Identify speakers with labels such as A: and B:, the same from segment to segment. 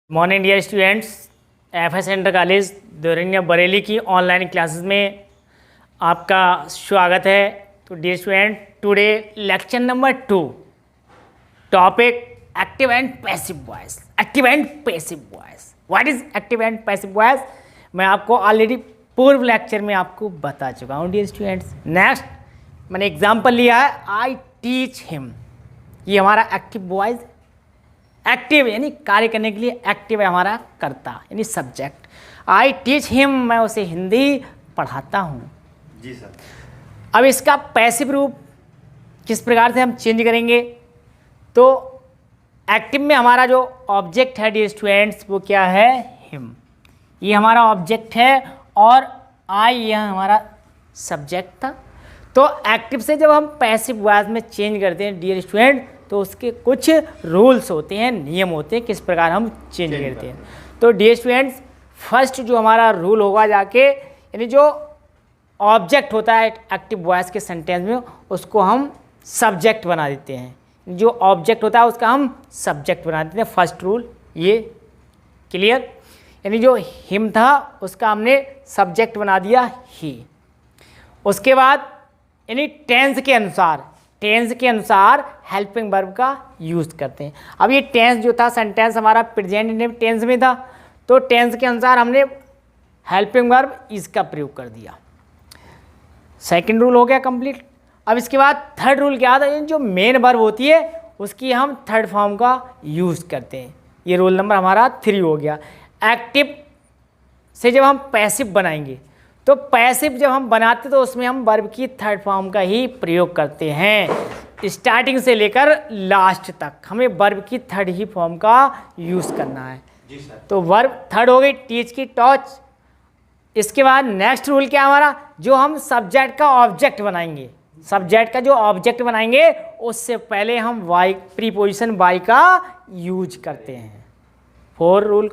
A: Morning dear students, FS inter college Dorania Bareilly की online classes में आपका स्वागत है। तो dear student, today lecture number 2, topic active and passive voice. Active and passive voice, what is active and passive voice, मैं आपको already पूर्व lecture में आपको बता चुका हूँ। डियर स्टूडेंट्स, नेक्स्ट मैंने एग्जाम्पल लिया है, आई टीच हिम। ये हमारा एक्टिव वॉइस, एक्टिव यानी कार्य करने के लिए एक्टिव है हमारा कर्ता यानी सब्जेक्ट। आई टीच हिम, मैं उसे हिंदी पढ़ाता हूँ।
B: जी सर।
A: अब इसका पैसिव रूप किस प्रकार से हम चेंज करेंगे, तो एक्टिव में हमारा जो ऑब्जेक्ट है डियर स्टूडेंट्स वो क्या है, हिम। ये हमारा ऑब्जेक्ट है और आई यह हमारा सब्जेक्ट था। तो एक्टिव से जब हम पैसिव वॉइस में चेंज करते हैं डियर स्टूडेंट, तो उसके कुछ रूल्स होते हैं, नियम होते हैं किस प्रकार हम चेंज करते हैं। तो डियर स्टूडेंट्स, फर्स्ट जो हमारा रूल होगा जाके, यानी जो ऑब्जेक्ट होता है एक्टिव वॉइस के सेंटेंस में, उसको हम सब्जेक्ट बना देते हैं। जो ऑब्जेक्ट होता है उसका हम सब्जेक्ट बना देते हैं। फर्स्ट रूल ये क्लियर, यानी जो हिम था उसका हमने सब्जेक्ट बना दिया ही। उसके बाद यानी टेंस के अनुसार हेल्पिंग वर्ब का यूज़ करते हैं। अब ये टेंस जो था, सेंटेंस हमारा प्रेजेंट टेंस में था, तो टेंस के अनुसार हमने हेल्पिंग वर्ब इसका प्रयोग कर दिया। सेकंड रूल हो गया कंप्लीट। अब इसके बाद थर्ड रूल क्या था, जो मेन वर्ब होती है उसकी हम थर्ड फॉर्म का यूज़ करते हैं। ये रूल नंबर हमारा 3 हो गया। एक्टिव से जब हम पैसिव बनाएंगे, तो पैसिव जब हम बनाते तो उसमें हम वर्ब की थर्ड फॉर्म का ही प्रयोग करते हैं। स्टार्टिंग से लेकर लास्ट तक हमें वर्ब की थर्ड ही फॉर्म का यूज़ करना है।
B: जी सर।
A: तो वर्ब थर्ड हो गई, टीच की टॉच। इसके बाद नेक्स्ट रूल क्या हमारा, जो हम सब्जेक्ट का ऑब्जेक्ट बनाएंगे, सब्जेक्ट का जो ऑब्जेक्ट बनाएंगे उससे पहले हम वाई, प्रीपोजिशन वाई का यूज करते हैं। 4 रूल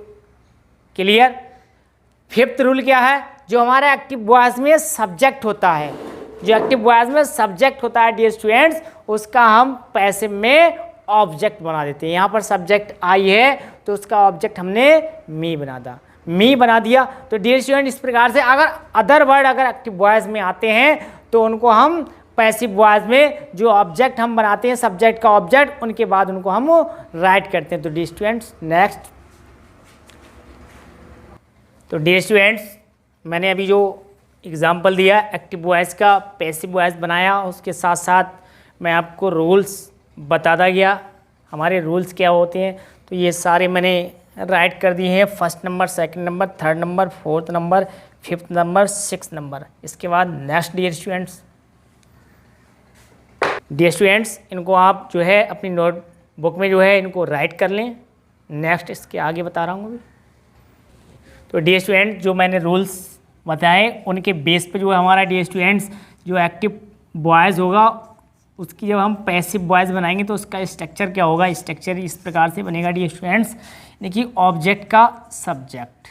A: क्लियर। फिफ्थ रूल क्या है, जो हमारा एक्टिव वॉइस में सब्जेक्ट होता है, जो एक्टिव वॉइस में सब्जेक्ट होता है डियर स्टूडेंट्स, उसका हम पैसिव में ऑब्जेक्ट बना देते हैं। यहाँ पर सब्जेक्ट आई है तो उसका ऑब्जेक्ट हमने मी बना दिया। तो डियर स्टूडेंट, इस प्रकार से अगर अदर वर्ड अगर एक्टिव वॉइस में आते हैं तो उनको हम पैसिव वॉइस में जो ऑब्जेक्ट हम बनाते हैं, सब्जेक्ट का ऑब्जेक्ट, उनके बाद उनको हम राइट करते हैं। तो डियर स्टूडेंट्स नेक्स्ट, तो डियर स्टूडेंट्स, मैंने अभी जो एग्जाम्पल दिया एक्टिव वॉइस का, पैसिव वॉइस बनाया, उसके साथ साथ मैं आपको रूल्स बताता गया हमारे रूल्स क्या होते हैं। तो ये सारे मैंने राइट कर दिए हैं, first number, second number, third number, fourth number, fifth number, six number. इसके बाद नेक्स्ट डियर स्टूडेंट्स, इनको आप जो है अपनी नोटबुक में जो है इनको राइट कर लें। नेक्स्ट इसके आगे बता रहा हूँ अभी। तो डियर स्टूडेंट, जो मैंने रूल्स बताए उनके बेस पे जो है हमारा डियर स्टूडेंट्स जो एक्टिव वॉइस होगा उसकी जब हम पैसिव वॉइस बनाएंगे तो उसका स्ट्रक्चर क्या होगा, स्ट्रक्चर इस प्रकार से बनेगा डियर स्टूडेंट्स। देखिए, ऑब्जेक्ट का सब्जेक्ट।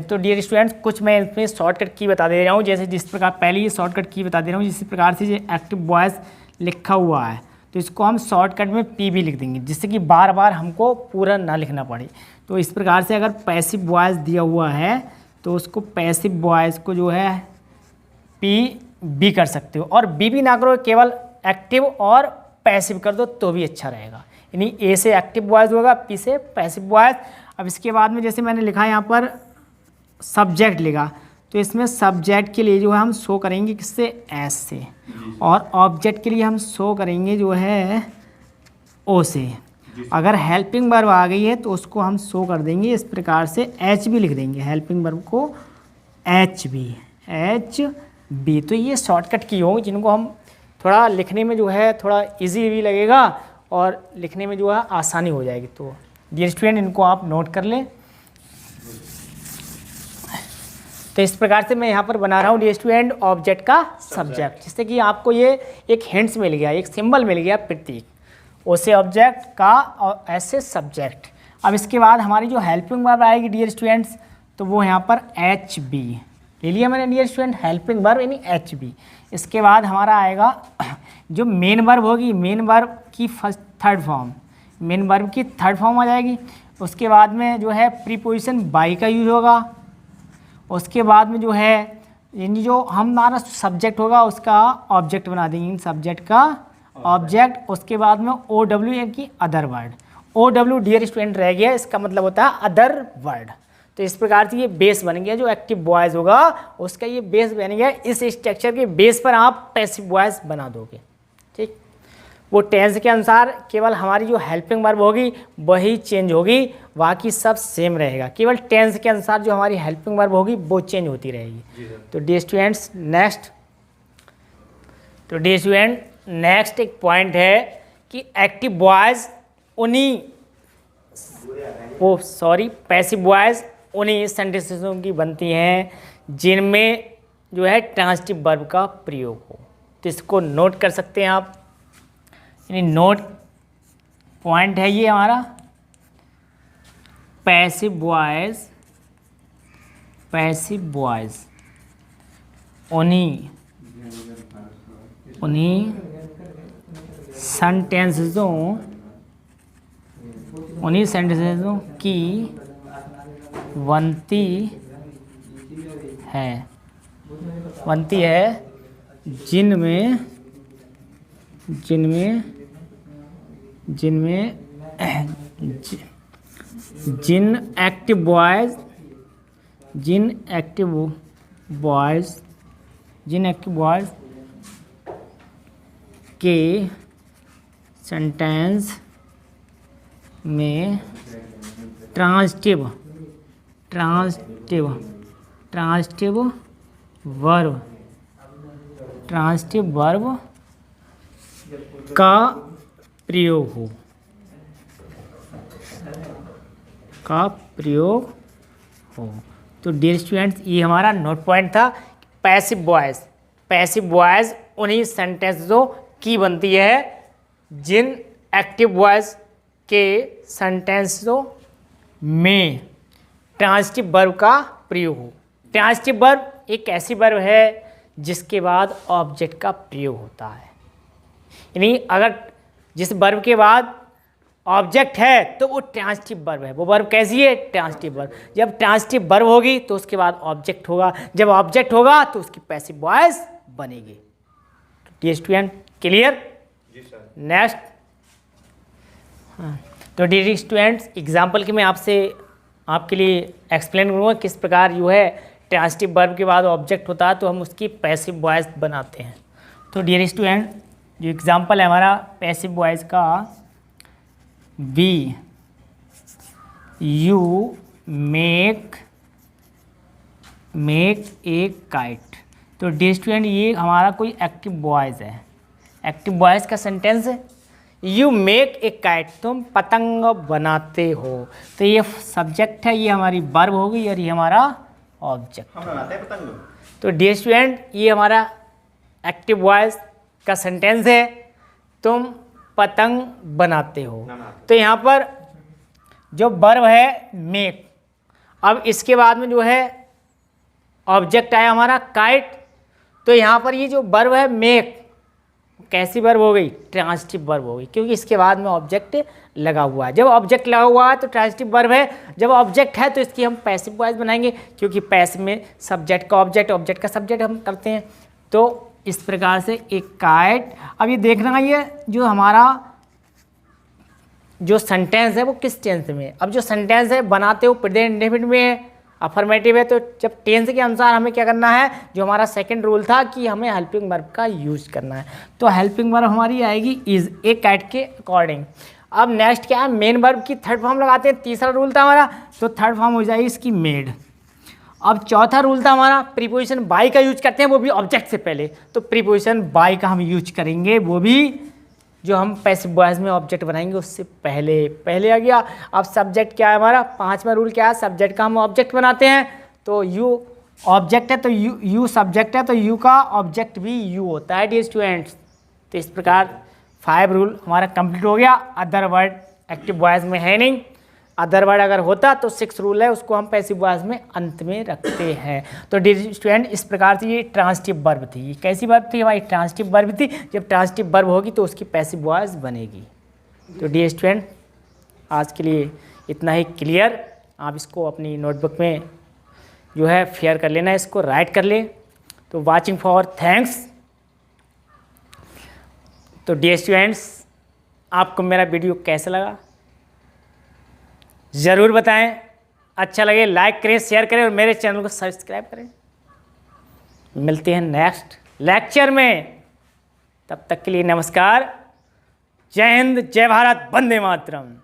A: तो डियर स्टूडेंट्स, कुछ मैं इसमें शॉर्टकट की बता दे रहा हूँ, जैसे जिस प्रकार पहले ये शॉर्टकट की बता दे रहा हूँ, जिस प्रकार से ये एक्टिव वॉइस लिखा हुआ है तो इसको हम शॉर्टकट में पी भी लिख देंगे, जिससे कि बार बार हमको पूरा ना लिखना पड़े। तो इस प्रकार से अगर पैसिव वॉइस दिया हुआ है तो उसको पैसिव वॉइस को जो है पी बी कर सकते हो, और बी भी ना करो, केवल एक्टिव और पैसिव कर दो तो भी अच्छा रहेगा। यानी ए से एक्टिव वॉइस होगा, पी से पैसिव वॉइस। अब इसके बाद में जैसे मैंने लिखा यहाँ पर सब्जेक्ट लिखा, तो इसमें सब्जेक्ट के लिए जो है हम शो करेंगे किससे, एस से, और ऑब्जेक्ट के लिए हम शो करेंगे जो है ओ से। अगर हेल्पिंग वर्ब आ गई है तो उसको हम शो कर देंगे इस प्रकार से, एच बी लिख देंगे, हेल्पिंग वर्ब को एच बी। तो ये शॉर्टकट की होंगी जिनको हम थोड़ा लिखने में जो है थोड़ा इजी भी लगेगा और लिखने में जो है आसानी हो जाएगी। तो डियर स्टूडेंट, इनको आप नोट कर लें। तो इस प्रकार से मैं यहाँ पर बना रहा हूँ डियर स्टूडेंट ऑब्जेक्ट का सब्जेक्ट, जिससे कि आपको ये एक हिंट्स मिल गया, एक सिंबल मिल गया, प्रतीक। ओ से ऑब्जेक्ट का और एस से सब्जेक्ट। अब इसके बाद हमारी जो हेल्पिंग वर्ब आएगी डियर स्टूडेंट्स, तो वो यहाँ पर एच बी ले लिया मैंने डियर स्टूडेंट, हेल्पिंग वर्ब यानी एच बी। इसके बाद हमारा आएगा जो मेन वर्ब होगी, मेन वर्ब की थर्ड फॉर्म, मेन वर्ब की थर्ड फॉर्म आ जाएगी। उसके बाद में जो है प्रीपोजिशन बाई का यूज होगा, उसके बाद में जो है यानी जो हमारा सब्जेक्ट होगा उसका ऑब्जेक्ट बना देंगे, इन सब्जेक्ट का ऑब्जेक्ट। उसके बाद में ओ डब्ल्यू यानी कि other word, O W dear student रह गया, इसका मतलब होता है अदर वर्ड। तो इस प्रकार से ये बेस बन गया, जो एक्टिव वॉइस होगा उसका ये बेस बन गया। इस स्ट्रक्चर के बेस पर आप पैसिव वॉइस बना दोगे, ठीक। वो टेंस के अनुसार केवल हमारी जो हेल्पिंग वर्ब होगी वही चेंज होगी, बाकी सब सेम रहेगा। केवल टेंस के अनुसार जो हमारी हेल्पिंग वर्ब होगी वो चेंज होती रहेगी। तो डियर स्टूडेंट्स नेक्स्ट, तो डियर स्टूडेंट नेक्स्ट एक पॉइंट है कि एक्टिव वॉइस उन्हीं पैसिव वॉइस उन्हीं सेंटेंसेसों की बनती हैं जिनमें जो है ट्रांजिटिव वर्ब का प्रयोग हो। तो इसको नोट कर सकते हैं आप, यानी नोट पॉइंट है ये हमारा। पैसिव वॉइस उन्हीं सेंटेंसेसों की बनती है जिन एक्टिव वॉइस के सेंटेंस में ट्रांजिटिव वर्ब का प्रयोग हो। तो डियर स्टूडेंट्स ये हमारा नोट पॉइंट था। पैसिव वॉइस उन्हीं सेंटेंसों की बनती है जिन एक्टिव वॉइस के सेंटेंसों में ट्रांजिटिव वर्ब का प्रयोग हो। ट्रांजिटिव वर्ब एक ऐसी वर्ब है जिसके बाद ऑब्जेक्ट का प्रयोग होता है, यानी अगर जिस वर्ब के बाद ऑब्जेक्ट है तो वो ट्रांजिटिव वर्ब है। वो वर्ब कैसी है? Transitive verb. जब ट्रांजिटिव वर्ब होगी तो उसके बाद ऑब्जेक्ट होगा, जब ऑब्जेक्ट होगा तो उसकी पैसिव वॉइस बनेगी। Dear student clear? नेक्स्ट, तो डियर स्टूडेंट्स एग्जाम्पल के मैं आपके लिए एक्सप्लेन करूँगा किस प्रकार जो है ट्रांजिटिव वर्ब के बाद ऑब्जेक्ट होता है तो हम उसकी पैसिव वॉइस बनाते हैं। तो डियर स्टूडेंट जो एग्जाम्पल है हमारा पैसिव वॉइस का, we you make a kite. तो डियर स्टूडेंट ये हमारा कोई एक्टिव वॉइस है, एक्टिव वॉइस का सेंटेंस है। यू मेक ए काइट, तुम पतंग बनाते हो। तो ये सब्जेक्ट है, ये हमारी वर्ब होगी और ये हमारा ऑब्जेक्ट। तो डियर स्टूडेंट ये हमारा एक्टिव वॉइस का सेंटेंस है, तुम पतंग बनाते हो। तो यहाँ पर जो वर्ब है मेक, अब इसके बाद में जो है ऑब्जेक्ट आया हमारा काइट। तो यहाँ पर ये जो वर्ब है मेक कैसी वर्ब हो गई? ट्रांजिटिव वर्ब हो गई, क्योंकि इसके बाद में ऑब्जेक्ट लगा हुआ है। जब ऑब्जेक्ट लगा हुआ है तो ट्रांजिटिव वर्ब है, जब ऑब्जेक्ट है तो इसकी हम पैसिव वॉइस बनाएंगे, क्योंकि पैसिव में सब्जेक्ट का ऑब्जेक्ट का सब्जेक्ट हम करते हैं। तो इस प्रकार से एक काइट। अब ये देखना ये जो हमारा जो सेंटेंस है वो किस टेंस में है। अब जो सेंटेंस है बनाते हो प्रेजेंट इंडेफिनिट में है, अफर्मेटिव है। तो जब टेंस के अनुसार हमें क्या करना है, जो हमारा सेकंड रूल था कि हमें हेल्पिंग वर्ब का यूज करना है। तो हेल्पिंग वर्ब हमारी आएगी इज, एक काइट के अकॉर्डिंग। अब नेक्स्ट क्या है, मेन वर्ब की थर्ड फॉर्म लगाते हैं। तीसरा रूल था हमारा, तो थर्ड फॉर्म हो जाएगी इसकी मेड। अब चौथा रूल था हमारा प्रीपोजिशन बाय का यूज करते हैं, वो भी ऑब्जेक्ट से पहले। तो प्रीपोजिशन बाय का हम यूज करेंगे, वो भी जो हम पैसिव वॉइस में ऑब्जेक्ट बनाएंगे उससे पहले आ गया। अब सब्जेक्ट क्या है हमारा, पांचवा रूल क्या है, सब्जेक्ट का हम ऑब्जेक्ट बनाते हैं। तो यू ऑब्जेक्ट है तो यू सब्जेक्ट है, तो यू का ऑब्जेक्ट भी यू होता है डियर स्टूडेंट्स। तो इस प्रकार 5 रूल हमारा कंप्लीट हो गया। अदर वर्ड एक्टिव वॉइस में है नहीं, अदर वर्ड अगर होता तो 6 रूल है, उसको हम पैसिव वॉइस में अंत में रखते हैं। तो डियर स्टूडेंट इस प्रकार से ये ट्रांजिटिव वर्ब थी। कैसी वर्ब थी हमारी? ट्रांजिटिव वर्ब थी। जब ट्रांजिटिव वर्ब होगी तो उसकी पैसिव वॉइस बनेगी। तो डियर स्टूडेंट आज के लिए इतना ही क्लियर। आप इसको अपनी नोटबुक में जो है शेयर कर लेना, इसको राइट कर ले। तो वाचिंग फॉर थैंक्स। तो डियर स्टूडेंट्स, आपको मेरा वीडियो कैसा लगा ज़रूर बताएं। अच्छा लगे लाइक करें, शेयर करें और मेरे चैनल को सब्सक्राइब करें। मिलते हैं नेक्स्ट लेक्चर में, तब तक के लिए नमस्कार। जय हिंद, जय भारत, वंदे मातरम।